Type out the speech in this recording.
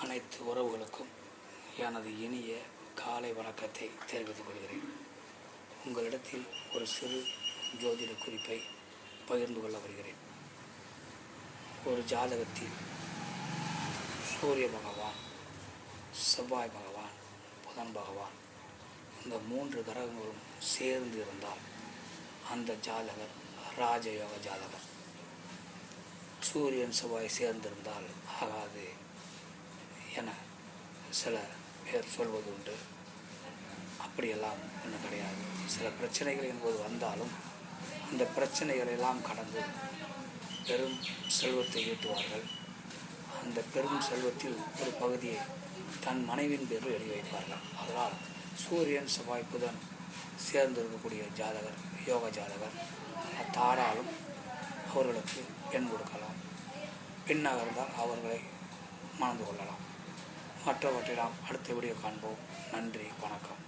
அனைத்து உறவுகளுக்கும் எனது இனிய காலை வணக்கத்தை தெரிவித்துக் கொள்கிறேன். உங்களிடத்தில் ஒரு சிறு ஜோதிட குறிப்பை பகிர்ந்து கொள்ள வருகிறேன். ஒரு ஜாதகத்தில் சூரிய பகவான், செவ்வாய் பகவான், புதன் பகவான் இந்த 3 கிரகங்களும் சேர்ந்து இருந்தால் அந்த ஜாதகர் ராஜயோக ஜாதகர். சூரியன் செவ்வாய் சேர்ந்திருந்தால் ஆகாது என சில பேர் சொல்வது உண்டு. அப்படியெல்லாம் ஒன்றும் கிடையாது. சில பிரச்சனைகள் என்பது வந்தாலும் அந்த பிரச்சனைகளெல்லாம் கடந்து பெரும் செல்வத்தை ஈட்டுவார்கள். அந்த பெரும் செல்வத்தில் ஒரு பகுதியை தன் மனைவியின் பேரில் எழுதி வைப்பார்கள். அதனால் சூரியன் செவ்வாய் புதன் சேர்ந்திருக்கக்கூடிய ஜாதகர், யோக ஜாதகர் தாராளம் அவர்களுக்கு பெண் கொடுக்கலாம். பெண்ணாக இருந்தால் அவர்களை மணந்து கொள்ளலாம். மற்றவற்றை நாம் அடுத்த வீடியோ காண்போம். நன்றி, வணக்கம்.